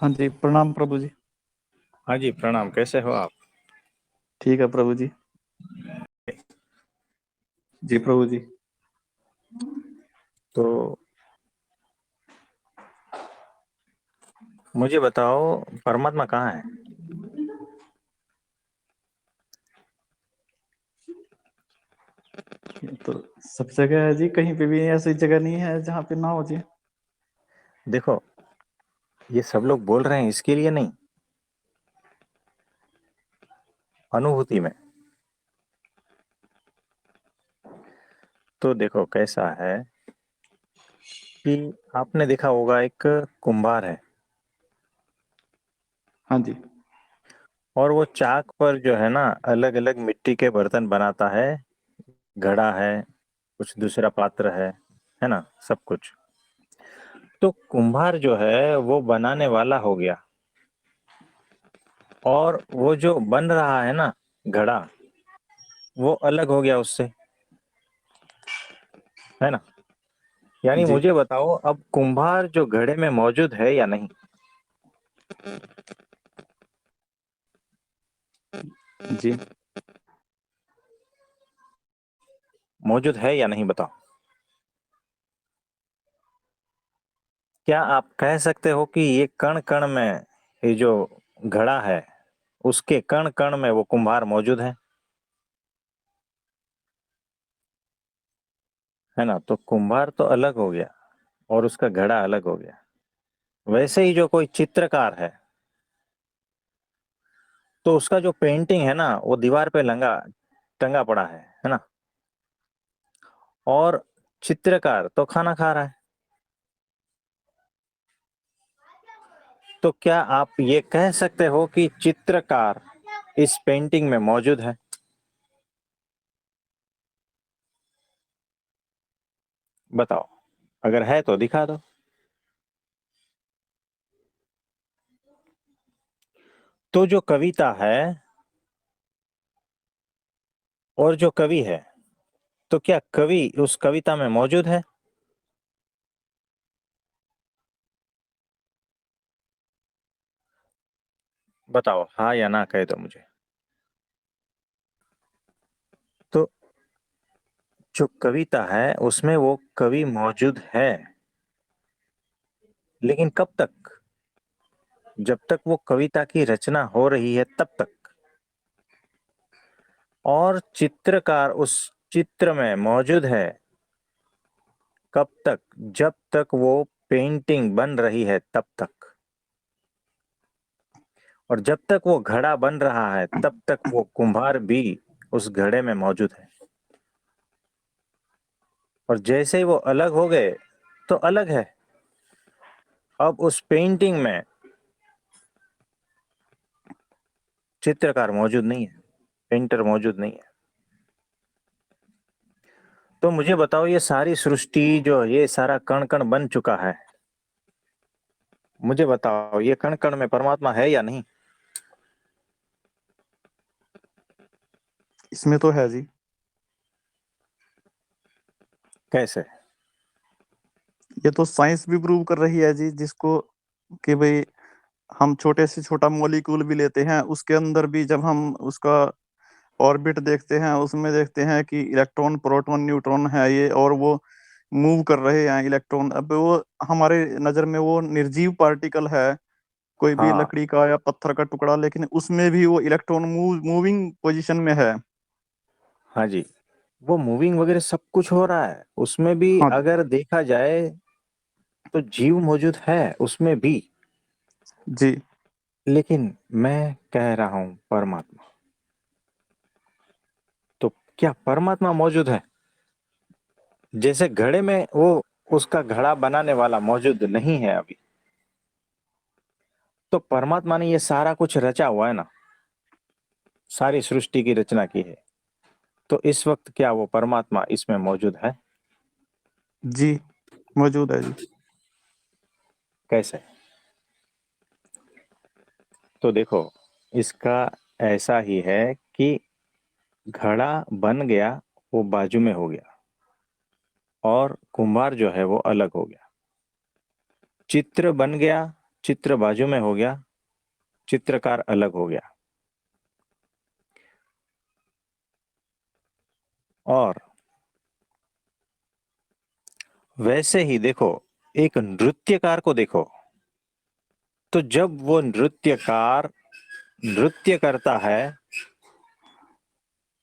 हाँ जी, प्रणाम प्रभु जी। हाँ जी, प्रणाम। कैसे हो आप? ठीक है प्रभु जी। जी प्रभु जी। तो मुझे बताओ, परमात्मा कहाँ है? तो सब जगह है जी, कहीं पे भी ऐसी जगह नहीं है जहाँ पे ना हो जी। देखो, ये सब लोग बोल रहे हैं इसके लिए नहीं, अनुभूति में। तो देखो कैसा है कि आपने देखा होगा, एक कुंभार है हाँ जी। और वो चाक पर जो है ना, अलग अलग मिट्टी के बर्तन बनाता है। घड़ा है, कुछ दूसरा पात्र है ना, सब कुछ। तो कुंभार जो है वो बनाने वाला हो गया, और वो जो बन रहा है ना घड़ा, वो अलग हो गया उससे, है ना। यानी जी। मुझे बताओ, अब कुंभार जो घड़े में मौजूद है या नहीं? जी। मौजूद है या नहीं, बताओ। क्या आप कह सकते हो कि ये कण कण में, ये जो घड़ा है उसके कण कण में वो कुंभार मौजूद है ना। तो कुंभार तो अलग हो गया और उसका घड़ा अलग हो गया। वैसे ही जो कोई चित्रकार है, तो उसका जो पेंटिंग है ना, वो दीवार पे लंगा टंगा पड़ा है ना। और चित्रकार तो खाना खा रहा है। तो क्या आप ये कह सकते हो कि चित्रकार इस पेंटिंग में मौजूद है? बताओ, अगर है तो दिखा दो। तो जो कविता है और जो कवि है, तो क्या कवि उस कविता में मौजूद है? बताओ, हाँ या ना कहे तो मुझे। तो जो कविता है उसमें वो कवि मौजूद है, लेकिन कब तक? जब तक वो कविता की रचना हो रही है तब तक। और चित्रकार उस चित्र में मौजूद है कब तक? जब तक वो पेंटिंग बन रही है तब तक। और जब तक वो घड़ा बन रहा है तब तक वो कुम्हार भी उस घड़े में मौजूद है। और जैसे ही वो अलग हो गए तो अलग है। अब उस पेंटिंग में चित्रकार मौजूद नहीं है, पेंटर मौजूद नहीं है। तो मुझे बताओ, ये सारी सृष्टि जो, ये सारा कण कण बन चुका है, मुझे बताओ ये कण कण में परमात्मा है या नहीं? इसमें तो है जी। कैसे? ये तो साइंस भी प्रूव कर रही है जी, जिसको कि भाई हम छोटे से छोटा मॉलिक्यूल भी लेते हैं, उसके अंदर भी जब हम उसका ऑर्बिट देखते हैं, उसमें देखते हैं कि इलेक्ट्रॉन प्रोटॉन न्यूट्रॉन है ये, और वो मूव कर रहे हैं इलेक्ट्रॉन। अब वो हमारे नजर में वो निर्जीव पार्टिकल है, कोई भी हाँ, लकड़ी का या पत्थर का टुकड़ा, लेकिन उसमें भी वो इलेक्ट्रॉन मूविंग पोजीशन में है। हाँ जी। वो मूविंग वगैरह सब कुछ हो रहा है उसमें भी, हाँ अगर देखा जाए तो जीव मौजूद है उसमें भी। जी। लेकिन मैं कह रहा हूं परमात्मा। तो क्या परमात्मा मौजूद है? जैसे घड़े में वो उसका घड़ा बनाने वाला मौजूद नहीं है अभी, तो परमात्मा ने ये सारा कुछ रचा हुआ है ना, सारी सृष्टि की रचना की है। तो इस वक्त क्या वो परमात्मा इसमें मौजूद है? जी मौजूद है जी। कैसे? तो देखो, इसका ऐसा ही है कि घड़ा बन गया, वो बाजू में हो गया, और कुम्हार जो है वो अलग हो गया। चित्र बन गया, चित्र बाजू में हो गया, चित्रकार अलग हो गया। और वैसे ही देखो, एक नृत्यकार को देखो, तो जब वो नृत्यकार नृत्य करता है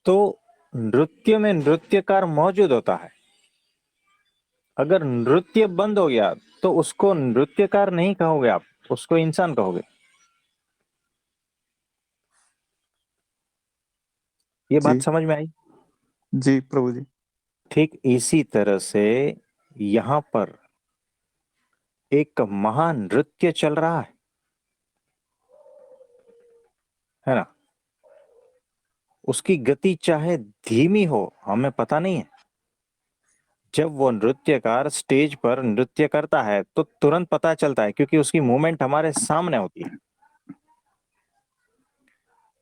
तो नृत्य में नृत्यकार मौजूद होता है। अगर नृत्य बंद हो गया तो उसको नृत्यकार नहीं कहोगे आप, उसको इंसान कहोगे। ये बात जी। समझ में आई? जी प्रभु जी। ठीक इसी तरह से यहां पर एक महान नृत्य चल रहा है ना। उसकी गति चाहे धीमी हो, हमें पता नहीं है। जब वो नृत्यकार स्टेज पर नृत्य करता है तो तुरंत पता चलता है, क्योंकि उसकी मूवमेंट हमारे सामने होती है।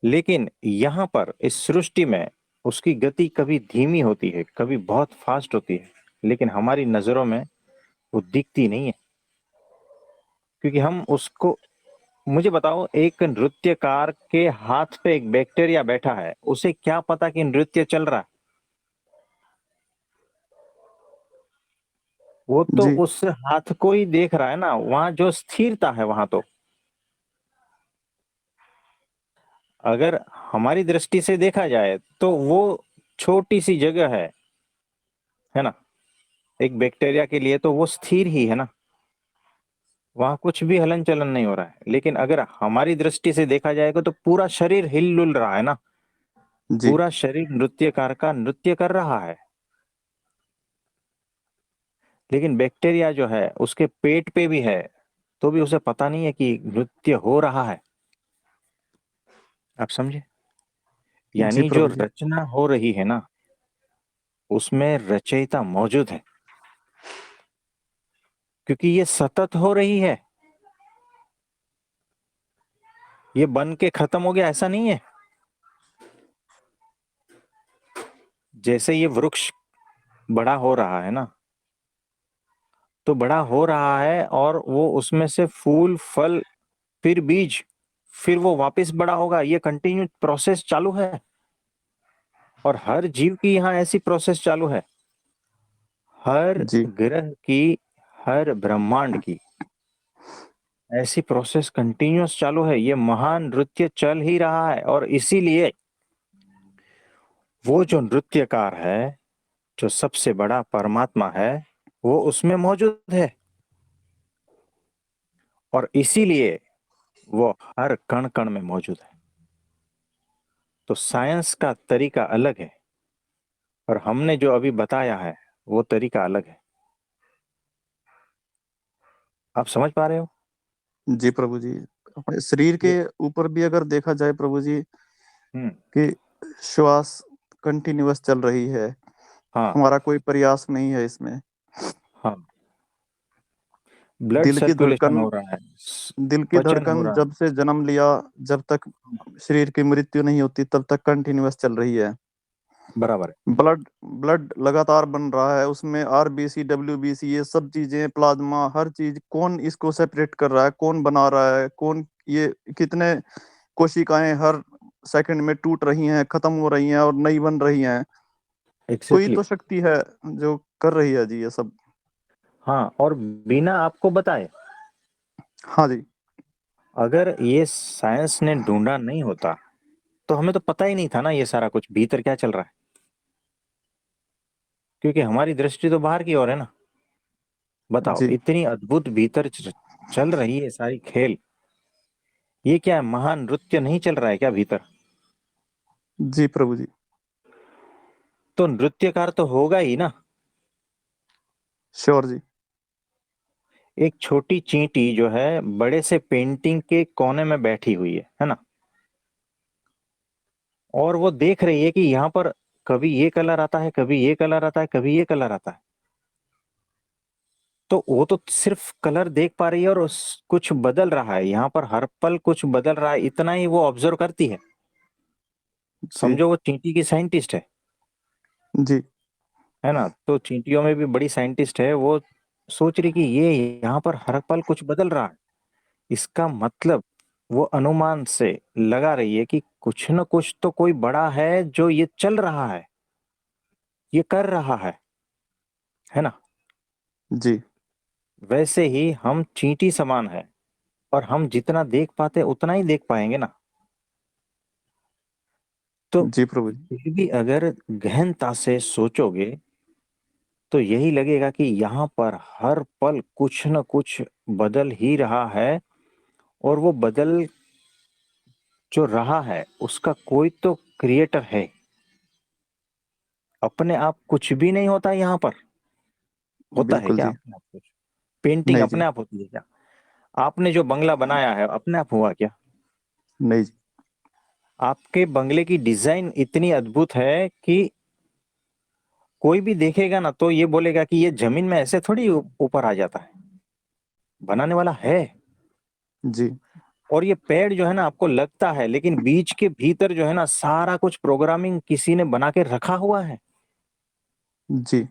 लेकिन यहां पर इस सृष्टि में उसकी गति कभी धीमी होती है, कभी बहुत फास्ट होती है, लेकिन हमारी नजरों में वो दिखती नहीं है, क्योंकि हम उसको, मुझे बताओ, एक नृत्यकार के हाथ पे एक बैक्टीरिया बैठा है, उसे क्या पता कि नृत्य चल रहा है? वो तो जी। उस हाथ को ही देख रहा है ना, वहां जो स्थिरता है वहां तो। अगर हमारी दृष्टि से देखा जाए तो वो छोटी सी जगह है ना। एक बैक्टीरिया के लिए तो वो स्थिर ही है ना, वहां कुछ भी हलन चलन नहीं हो रहा है। लेकिन अगर हमारी दृष्टि से देखा जाएगा तो पूरा शरीर हिल रहा है ना, जी। पूरा शरीर नृत्यकार का नृत्य कर रहा है। लेकिन बैक्टीरिया जो है उसके पेट पे भी है, तो भी उसे पता नहीं है कि नृत्य हो रहा है। आप समझे? जी यानी जो प्रभु जी। रचना हो रही है ना, उसमें रचयिता मौजूद है, क्योंकि ये सतत हो रही है। ये बन के खत्म हो गया ऐसा नहीं है। जैसे ये वृक्ष बड़ा हो रहा है ना, तो बड़ा हो रहा है और वो उसमें से फूल, फल, फिर बीज, फिर वो वापस बड़ा होगा। ये कंटिन्यू प्रोसेस चालू है। और हर जीव की यहाँ ऐसी प्रोसेस चालू है, हर जी। ग्रह की, हर ब्रह्मांड की ऐसी प्रोसेस कंटिन्यूअस चालू है। ये महान नृत्य चल ही रहा है, और इसीलिए वो जो नृत्यकार है, जो सबसे बड़ा परमात्मा है, वो उसमें मौजूद है। और इसीलिए वो हर कण कण में मौजूद है। तो साइंस का तरीका अलग है, और हमने जो अभी बताया है वो तरीका अलग है। आप समझ पा रहे हो? जी प्रभु जी। अपने शरीर के ये ऊपर भी अगर देखा जाए प्रभु जी, हम्म। कि श्वास कंटिन्यूअस चल रही है, हाँ। हमारा कोई प्रयास नहीं है इसमें। हाँ। ब्लड दिल की सर्कुलेशन धड़कन हो रहा है, दिल की पचन हो धड़कन रहा जब से जन्म लिया, जब तक है। शरीर की मृत्यु नहीं होती तब तक कंटिन्यूअस चल रही है। बराबर है। ब्लड ब्लड लगातार बन रहा है, उसमें आरबीसी, डब्ल्यूबीसी, ये सब चीजें, प्लाज्मा, हर चीज। कौन इसको सेपरेट कर रहा है, कौन बना रहा है, कौन ये कितने कोशिकाएं हर सेकंड में टूट रही हैं, खत्म हो रही हैं और नई बन रही हैं। कोई एग्जैक्टली। तो शक्ति है जो कर रही है जी ये सब। हाँ, और बिना आपको बताए, हाँ जी। अगर ये साइंस ने ढूंढा नहीं होता तो हमें तो पता ही नहीं था ना ये सारा कुछ भीतर क्या चल रहा है, क्योंकि हमारी दृष्टि तो बाहर की ओर है ना। बताओ, जी। इतनी अद्भुत भीतर चल रही है सारी खेल। ये क्या है, महान नृत्य नहीं चल रहा है क्या भीतर? जी प्रभु जी। तो नृत्यकार तो होगा ही ना। श्योर जी। एक छोटी चींटी जो है बड़े से पेंटिंग के कोने में बैठी हुई है ना, और वो देख रही है कि यहाँ पर कभी ये कलर आता है, कभी ये कलर आता है, कभी ये कलर आता है। तो वो तो सिर्फ कलर देख पा रही है, और कुछ बदल रहा है यहाँ पर, हर पल कुछ बदल रहा है, इतना ही वो ऑब्जर्व करती है। जी। समझो, वो चींटी की साइंटिस्ट जी। है ना। तो चींटियों में भी बड़ी साइंटिस्ट है वो, सोच रही कि ये यहाँ पर हर पल कुछ बदल रहा है, इसका मतलब वो अनुमान से लगा रही है कि कुछ न कुछ तो कोई बड़ा है जो ये चल रहा है, ये कर रहा है ना। जी। वैसे ही हम चींटी समान है, और हम जितना देख पाते उतना ही देख पाएंगे ना। तो जी प्रभु जी। फिर भी अगर गहनता से सोचोगे तो यही लगेगा कि यहाँ पर हर पल कुछ न कुछ बदल ही रहा है, और वो बदल जो रहा है उसका कोई तो क्रिएटर है। अपने आप कुछ भी नहीं होता यहाँ पर। होता है बिल्कुल क्या जी। अपने आप कुछ? पेंटिंग नहीं जी। अपने आप होती है क्या? आपने जो बंगला बनाया है अपने आप हुआ क्या? नहीं जी। आपके बंगले की डिजाइन इतनी अद्भुत है कि कोई भी देखेगा ना तो ये बोलेगा कि ये जमीन में ऐसे थोड़ी ऊपर आ जाता है, बनाने वाला है। जी। और ये पेड़ जो है ना आपको लगता है, लेकिन बीज के भीतर जो है ना सारा कुछ प्रोग्रामिंग किसी ने बना के रखा हुआ है। जी।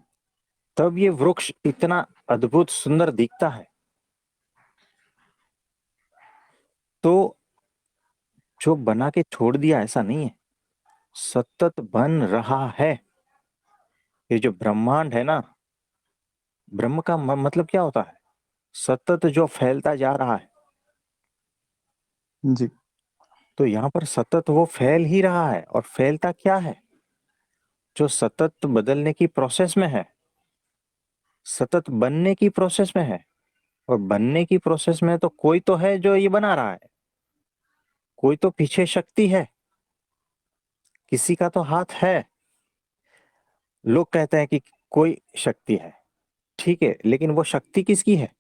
तब ये वृक्ष इतना अद्भुत सुंदर दिखता है। तो जो बना के छोड़ दिया ऐसा नहीं है, सतत बन रहा है। ये जो ब्रह्मांड है ना, ब्रह्म का मतलब क्या होता है? सतत जो फैलता जा रहा है। जी। तो यहाँ पर सतत वो फैल ही रहा है, और फैलता क्या है? जो सतत बदलने की प्रोसेस में है, सतत बनने की प्रोसेस में है। और बनने की प्रोसेस में तो कोई तो है जो ये बना रहा है, कोई तो पीछे शक्ति है, किसी का तो हाथ है। लोग कहते हैं कि कोई शक्ति है, ठीक है, लेकिन वो शक्ति किसकी है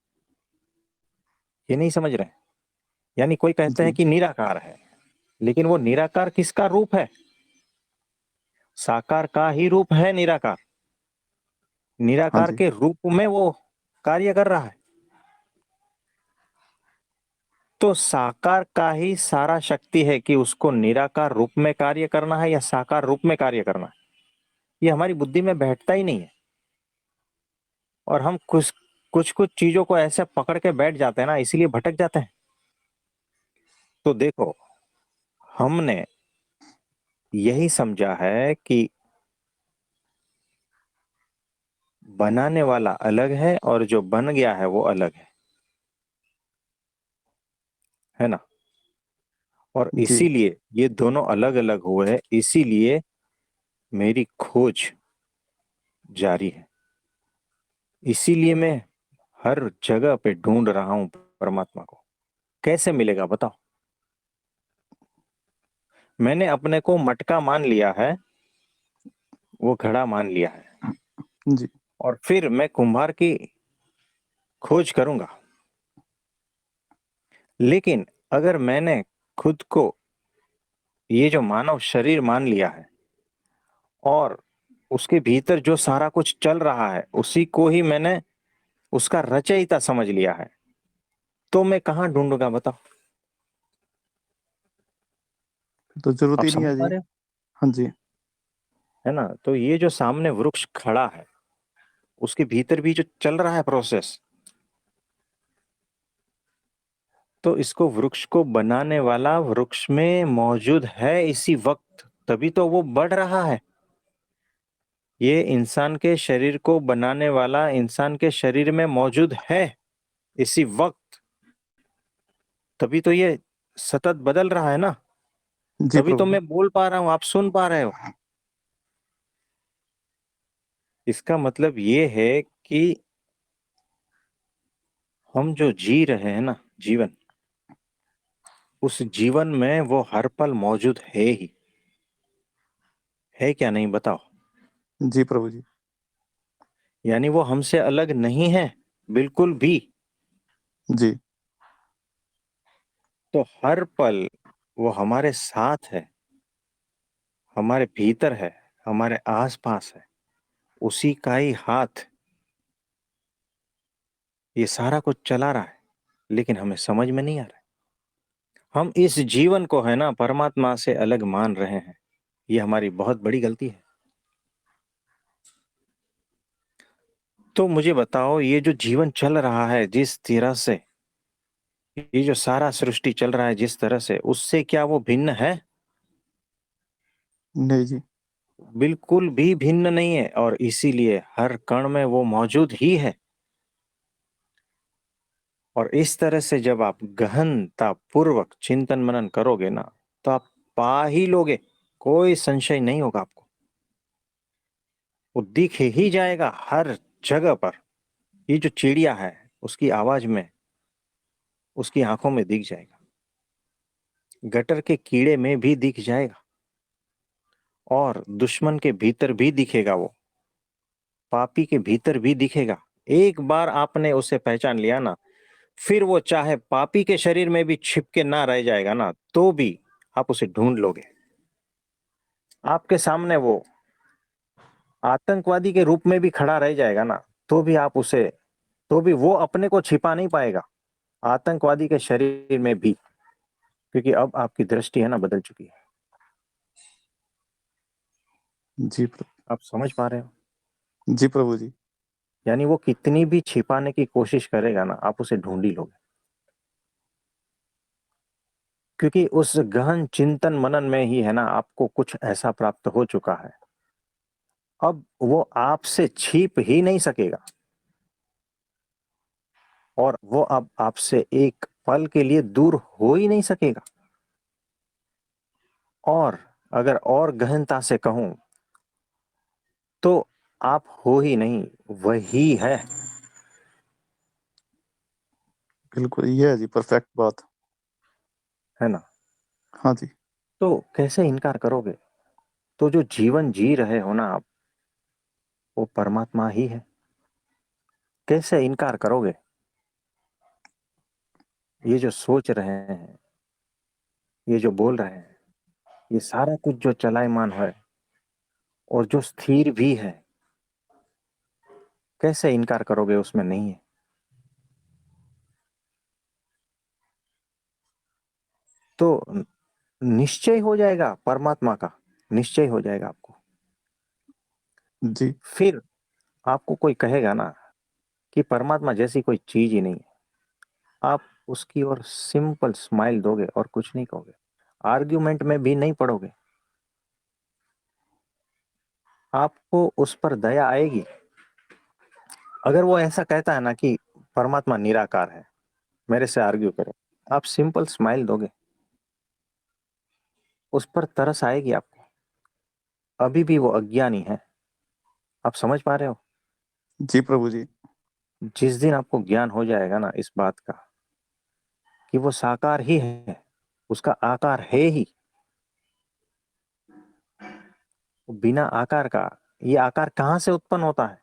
ये नहीं समझ रहे हैं। यानी कोई कहते हैं जी। कि निराकार है, लेकिन वो निराकार किसका रूप है? साकार का ही रूप है निराकार। हाँ निराकार जी। के रूप में वो कार्य कर रहा है। तो साकार का ही सारा शक्ति है कि उसको निराकार रूप में कार्य करना है या साकार रूप में कार्य करना है। ये हमारी बुद्धि में बैठता ही नहीं है। और हम कुछ कुछ कुछ चीजों को ऐसे पकड़ के बैठ जाते हैं ना, इसीलिए भटक जाते हैं। तो देखो, हमने यही समझा है कि बनाने वाला अलग है और जो बन गया है वो अलग है ना। और जी। इसीलिए ये दोनों अलग अलग हुए हैं, इसीलिए मेरी खोज जारी है। इसीलिए मैं हर जगह पे ढूंढ रहा हूं परमात्मा को। कैसे मिलेगा बताओ? मैंने अपने को मटका मान लिया है, वो घड़ा मान लिया है, जी। और फिर मैं कुम्हार की खोज करूंगा। लेकिन अगर मैंने खुद को ये जो मानव शरीर मान लिया है, और उसके भीतर जो सारा कुछ चल रहा है उसी को ही मैंने उसका रचयिता समझ लिया है, तो मैं कहाँ ढूंढूंगा बताओ? तो जरूरत आप ही नहीं समझ है पा जी। रहे हो? हाँ जी। है ना। तो ये जो सामने वृक्ष खड़ा है, उसके भीतर भी जो चल रहा है प्रोसेस, तो इसको वृक्ष को बनाने वाला वृक्ष में मौजूद है इसी वक्त, तभी तो वो बढ़ रहा है। ये इंसान के शरीर को बनाने वाला इंसान के शरीर में मौजूद है इसी वक्त, तभी तो ये सतत बदल रहा है ना। जी तभी तो प्रभु जी। मैं बोल पा रहा हूं, आप सुन पा रहे हो। इसका मतलब ये है कि हम जो जी रहे हैं ना जीवन, उस जीवन में वो हर पल मौजूद है ही। है क्या नहीं बताओ? जी प्रभु जी। यानी वो हमसे अलग नहीं है, बिल्कुल भी। जी। तो हर पल वो हमारे साथ है, हमारे भीतर है, हमारे आसपास है। उसी का ही हाथ ये सारा कुछ चला रहा है, लेकिन हमें समझ में नहीं आ रहा है। हम इस जीवन को है ना परमात्मा से अलग मान रहे हैं। ये हमारी बहुत बड़ी गलती है। तो मुझे बताओ, ये जो जीवन चल रहा है जिस तरह से, ये जो सारा सृष्टि चल रहा है जिस तरह से, उससे क्या वो भिन्न है? नहीं जी। बिल्कुल भी भिन्न नहीं है, और इसीलिए हर कण में वो मौजूद ही है। और इस तरह से जब आप गहनता पूर्वक चिंतन मनन करोगे ना, तो आप पा ही लोगे, कोई संशय नहीं होगा आपको। वो दिख ही जाएगा हर जगह पर। ये जो चिड़िया है, उसकी आवाज में, उसकी आंखों में दिख जाएगा, गटर के कीड़े में भी दिख जाएगा, और दुश्मन के भीतर भी दिखेगा वो, पापी के भीतर भी दिखेगा। एक बार आपने उसे पहचान लिया ना, फिर वो चाहे पापी के शरीर में भी छिप के ना रह जाएगा ना, तो भी आप उसे ढूंढ लोगे। आपके सामने वो आतंकवादी के रूप में भी खड़ा रह जाएगा ना, तो भी आप उसे, तो भी वो अपने को छिपा नहीं पाएगा आतंकवादी के शरीर में भी, क्योंकि अब आपकी दृष्टि है ना बदल चुकी है। जी प्रभु। आप समझ पा रहे हो? जी प्रभु जी। यानी वो कितनी भी छिपाने की कोशिश करेगा ना, आप उसे ढूंढ ही लोगे, क्योंकि उस गहन चिंतन मनन में ही है ना, आपको कुछ ऐसा प्राप्त हो चुका है। अब वो आपसे छिप ही नहीं सकेगा, और वो अब आपसे एक पल के लिए दूर हो ही नहीं सकेगा। और अगर और गहनता से कहूं, तो आप हो ही नहीं, वही बिल्कुल ये है जी, परफेक्ट बात। है ना? हाँ जी। तो कैसे इनकार करोगे? तो जो जीवन जी रहे हो ना आप, वो परमात्मा ही है। कैसे इनकार करोगे? ये जो सोच रहे हैं, ये जो बोल रहे हैं, ये सारा कुछ जो चलायमान है और जो स्थिर भी है, कैसे इनकार करोगे उसमें नहीं है? तो निश्चय हो जाएगा परमात्मा का, निश्चय हो जाएगा आपको। जी। फिर आपको कोई कहेगा ना कि परमात्मा जैसी कोई चीज ही नहीं है, आप उसकी ओर सिंपल स्माइल दोगे और कुछ नहीं कहोगे, आर्ग्यूमेंट में भी नहीं पड़ोगे। आपको उस पर दया आएगी। अगर वो ऐसा कहता है ना कि परमात्मा निराकार है, मेरे से आर्ग्यू करो, आप सिंपल स्माइल दोगे, उस पर तरस आएगी आपको। अभी भी वो अज्ञानी है। आप समझ पा रहे हो? जी प्रभु जी। जिस दिन आपको ज्ञान हो जाएगा ना इस बात का कि वो साकार ही है, उसका आकार है ही, बिना आकार का, ये आकार कहां से उत्पन्न होता है?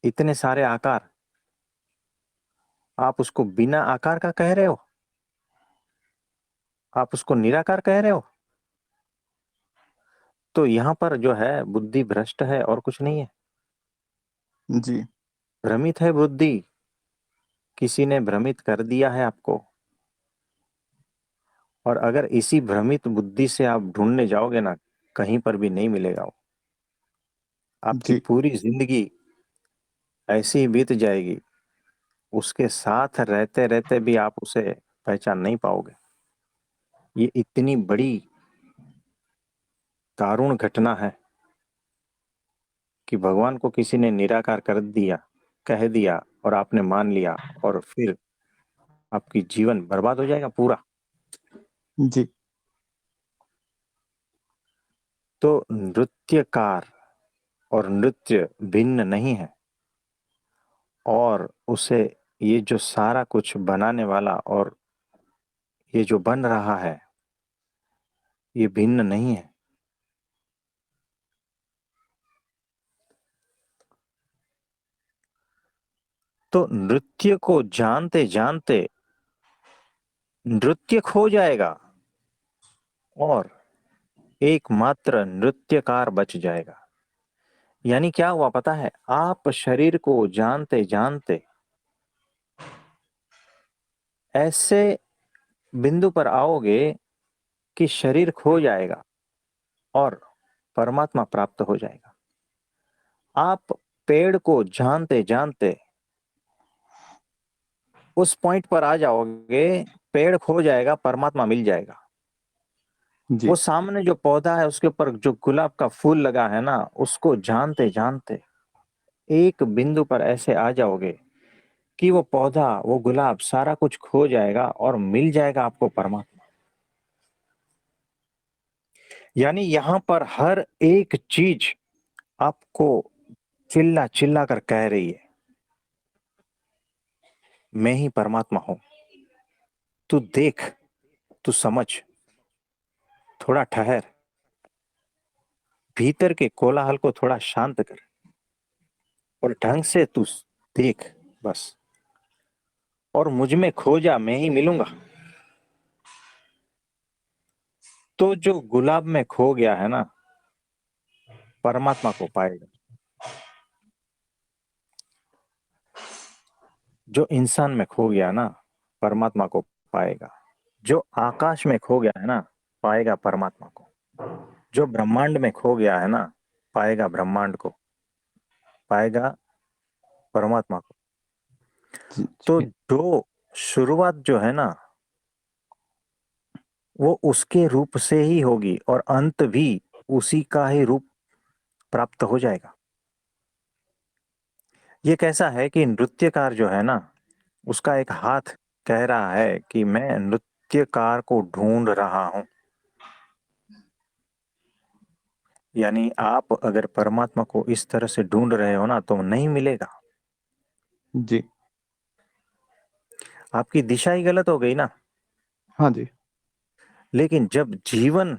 इतने सारे आकार, आप उसको बिना आकार का कह रहे हो? आप उसको निराकार कह रहे हो? तो यहां पर जो है बुद्धि भ्रष्ट है, और कुछ नहीं है। जी। भ्रमित है बुद्धि, किसी ने भ्रमित कर दिया है आपको। और अगर इसी भ्रमित बुद्धि से आप ढूंढने जाओगे ना, कहीं पर भी नहीं मिलेगा वो। आपकी जी। पूरी जिंदगी ऐसी ही बीत जाएगी, उसके साथ रहते रहते भी आप उसे पहचान नहीं पाओगे। ये इतनी बड़ी दारुण घटना है कि भगवान को किसी ने निराकार कर दिया, कह दिया, और आपने मान लिया, और फिर आपकी जीवन बर्बाद हो जाएगा पूरा। जी। तो नृत्यकार और नृत्य भिन्न नहीं है, और उसे, ये जो सारा कुछ बनाने वाला और ये जो बन रहा है, ये भिन्न नहीं है। तो नृत्य को जानते जानते नृत्य खो जाएगा, और एकमात्र नृत्यकार बच जाएगा। यानी क्या हुआ पता है? आप शरीर को जानते जानते ऐसे बिंदु पर आओगे कि शरीर खो जाएगा और परमात्मा प्राप्त हो जाएगा। आप पेड़ को जानते जानते उस पॉइंट पर आ जाओगे, पेड़ खो जाएगा, परमात्मा मिल जाएगा। जी वो सामने जो पौधा है उसके ऊपर जो गुलाब का फूल लगा है ना, उसको जानते जानते एक बिंदु पर ऐसे आ जाओगे कि वो पौधा, वो गुलाब, सारा कुछ खो जाएगा और मिल जाएगा आपको परमात्मा। यानी यहां पर हर एक चीज आपको चिल्ला चिल्ला कर कह रही है, मैं ही परमात्मा हूं। तू देख, तू समझ, थोड़ा ठहर, भीतर के कोलाहल को थोड़ा शांत कर और ढंग से तू देख बस। और मुझ में खो जा, मैं ही मिलूंगा। तो जो गुलाब में खो गया है ना, परमात्मा को पाएगा। जो इंसान में खो गया ना, परमात्मा को पाएगा। जो आकाश में खो गया है ना, पाएगा परमात्मा को। जो ब्रह्मांड में खो गया है ना, पाएगा ब्रह्मांड को, पाएगा परमात्मा को। जी तो जी जो शुरुआत जो है ना, वो उसके रूप से ही होगी और अंत भी उसी का ही रूप प्राप्त हो जाएगा। ये कैसा है कि नृत्यकार जो है ना, उसका एक हाथ कह रहा है कि मैं नृत्यकार को ढूंढ रहा हूं। यानी आप अगर परमात्मा को इस तरह से ढूंढ रहे हो ना, तो नहीं मिलेगा। जी। आपकी दिशा ही गलत हो गई ना। हाँ जी। लेकिन जब जीवन,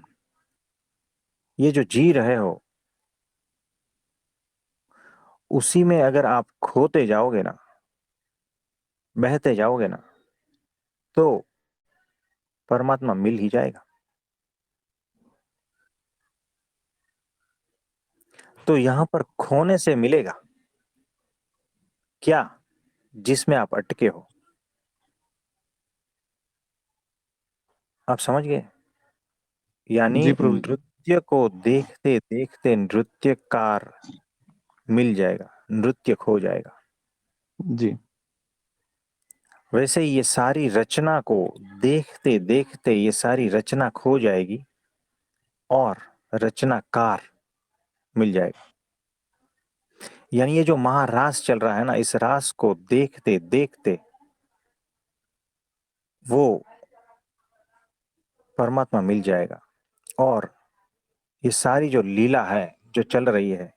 ये जो जी रहे हो, उसी में अगर आप खोते जाओगे ना, बहते जाओगे ना, तो परमात्मा मिल ही जाएगा। तो यहां पर खोने से मिलेगा क्या? जिसमें आप अटके हो। आप समझ गए? यानी जी प्रभु जी। नृत्य को देखते देखते नृत्यकार मिल जाएगा, नृत्य खो जाएगा। जी वैसे ही ये सारी रचना को देखते देखते ये सारी रचना खो जाएगी और रचनाकार मिल जाएगा। यानी ये जो महारास चल रहा है ना, इस रास को देखते देखते वो परमात्मा मिल जाएगा। और ये सारी जो लीला है जो चल रही है,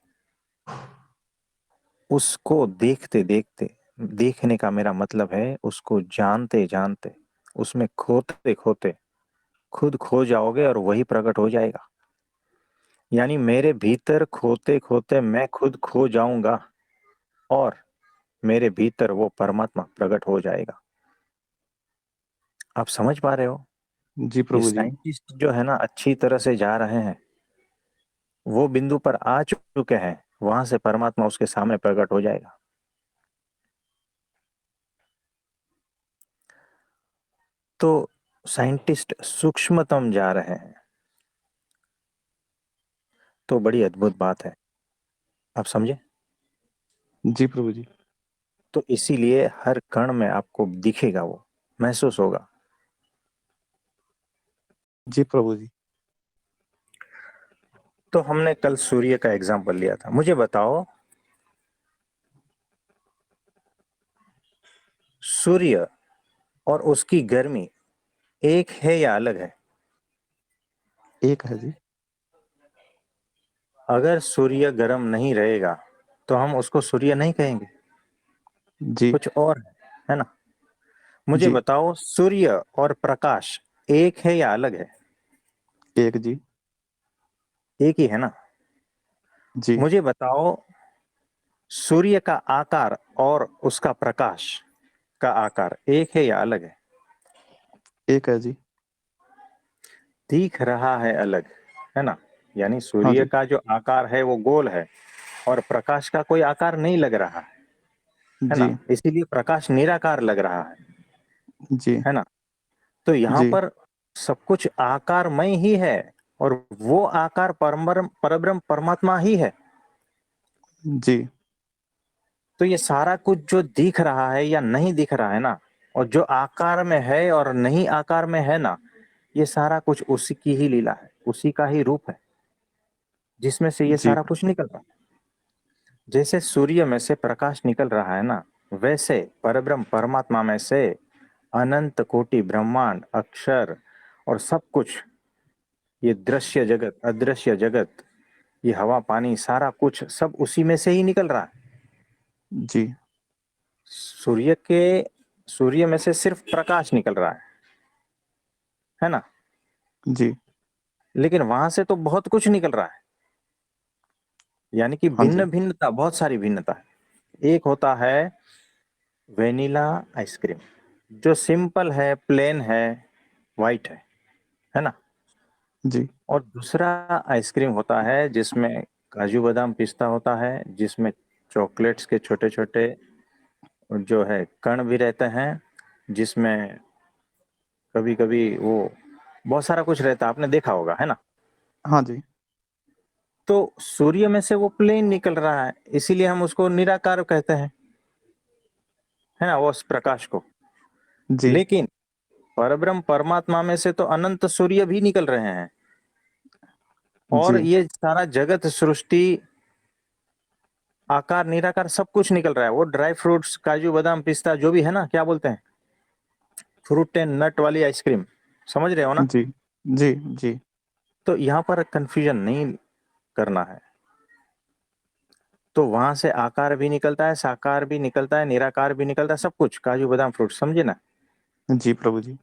उसको देखते देखते, देखने का मेरा मतलब है उसको जानते जानते, उसमें खोते खोते खुद खो जाओगे और वही प्रकट हो जाएगा। यानी मेरे भीतर खोते खोते मैं खुद खो जाऊंगा और मेरे भीतर वो परमात्मा प्रकट हो जाएगा। आप समझ पा रहे हो? जी ये प्रभु जी। साइंटिस्ट जो है ना, अच्छी तरह से जा रहे हैं, वो बिंदु पर आ चुके हैं, वहां से परमात्मा उसके सामने प्रकट हो जाएगा। तो साइंटिस्ट सूक्ष्मतम जा रहे हैं, तो बड़ी अद्भुत बात है। आप समझे? जी प्रभु जी। तो इसीलिए हर कण में आपको दिखेगा, वो महसूस होगा। जी प्रभु जी। तो हमने कल सूर्य का एग्जाम्पल लिया था। मुझे बताओ, सूर्य और उसकी गर्मी एक है या अलग है? एक है जी। अगर सूर्य गर्म नहीं रहेगा तो हम उसको सूर्य नहीं कहेंगे, जी कुछ और है ना? मुझे जी। बताओ, सूर्य और प्रकाश एक है या अलग है? एक जी। एक ही है ना? जी। मुझे बताओ, सूर्य का आकार और उसका प्रकाश का आकार एक है या अलग है? एक है जी। दिख रहा है अलग, है ना? यानी हाँ सूर्य जी। का जो आकार है वो गोल है और प्रकाश का कोई आकार नहीं लग रहा है ना? जी इसीलिए प्रकाश निराकार लग रहा जी है ना? तो यहाँ जी पर सब कुछ आकारमय ही है और वो आकार परम परब्रह्म परमात्मा ही है। जी। तो ये सारा कुछ जो दिख रहा है या नहीं दिख रहा है ना, और जो आकार में है और नहीं आकार में है ना, ये सारा कुछ उसी की ही लीला है, उसी का ही रूप है, जिसमें से ये जी सारा कुछ निकल रहा है। जैसे सूर्य में से प्रकाश निकल रहा है ना, वैसे परब्रह्म परमात्मा में से अनंत कोटि ब्रह्मांड अक्षर और सब कुछ, ये दृश्य जगत अदृश्य जगत, ये हवा पानी सारा कुछ सब उसी में से ही निकल रहा है। जी सूर्य के सूर्य में से सिर्फ प्रकाश निकल रहा है ना, जी। लेकिन वहां से तो बहुत कुछ निकल रहा है। यानी कि हाँ भिन्न जी। भिन्नता, बहुत सारी भिन्नता है। एक होता है वेनिला आइसक्रीम, जो सिंपल है, प्लेन है, वाइट है ना। जी और दूसरा आइसक्रीम होता है जिसमें काजू बादाम पिस्ता होता है, जिसमें चॉकलेट्स के छोटे छोटे जो है कण भी रहते हैं, जिसमें कभी कभी वो बहुत सारा कुछ रहता है, आपने देखा होगा, है ना। हाँ जी। तो सूर्य में से वो प्लेन निकल रहा है, इसीलिए हम उसको निराकार कहते हैं, है ना, वो उस प्रकाश को। जी लेकिन परब्रह्म परमात्मा में से तो अनंत सूर्य भी निकल रहे हैं, और जी ये सारा जगत सृष्टि आकार निराकार सब कुछ निकल रहा है। वो ड्राई फ्रूट्स काजू बादाम पिस्ता जो भी है ना, क्या बोलते हैं, फ्रूट एंड नट वाली आइसक्रीम, समझ रहे हो ना। जी जी जी तो यहाँ पर कंफ्यूजन नहीं करना है। तो वहां से आकार भी निकलता है, साकार भी निकलता है, निराकार भी निकलता है, सब कुछ काजू बादाम फ्रूट, समझे ना। जी प्रभु जी।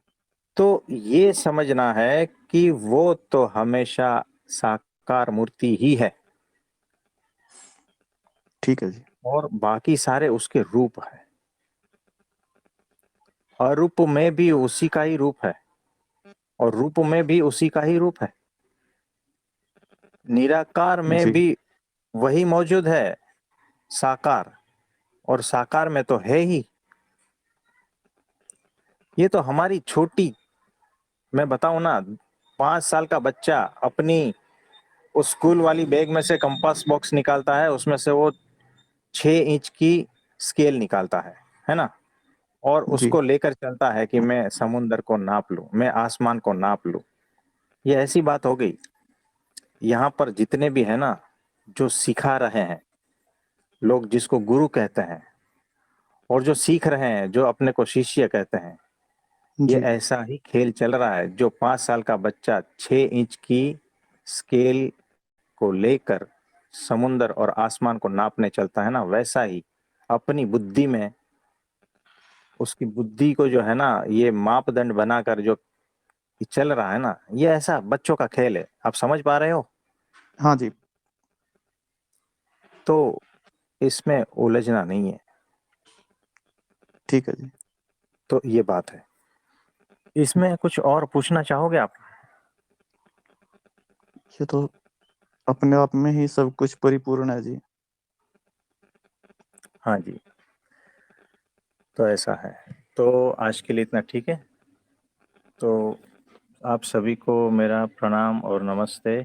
तो ये समझना है कि वो तो हमेशा साकार मूर्ति ही है, ठीक है जी। और बाकी सारे उसके रूप है। अरूप में भी उसी का ही रूप है, और रूप में भी उसी का ही रूप है। निराकार में जी भी वही मौजूद है, साकार, और साकार में तो है ही। ये तो हमारी छोटी, मैं बताऊं ना, 5 साल का बच्चा अपनी उस स्कूल वाली बैग में से कंपास बॉक्स निकालता है, उसमें से वो 6 इंच की स्केल निकालता है ना, और जी। उसको लेकर चलता है कि मैं समुन्द्र को नाप लूं, मैं आसमान को नाप लूं। ये ऐसी बात हो गई। यहाँ पर जितने भी है ना, जो सिखा रहे हैं लोग, जिसको गुरु कहते हैं, और जो सीख रहे हैं, जो अपने को शिष्य कहते हैं, ये जी ऐसा ही खेल चल रहा है। जो 5 साल का बच्चा 6 इंच की स्केल को लेकर समुंदर और आसमान को नापने चलता है ना, वैसा ही अपनी बुद्धि में, उसकी बुद्धि को जो है ना, ये मापदंड बनाकर जो चल रहा है ना, ये ऐसा बच्चों का खेल है। आप समझ पा रहे हो। हाँ जी। तो इसमें उलझना नहीं है। ठीक है जी। तो ये बात है। इसमें कुछ और पूछना चाहोगे आप। ये तो अपने आप में ही सब कुछ परिपूर्ण है जी। हाँ जी, तो ऐसा है। तो आज के लिए इतना ठीक है। तो आप सभी को मेरा प्रणाम और नमस्ते।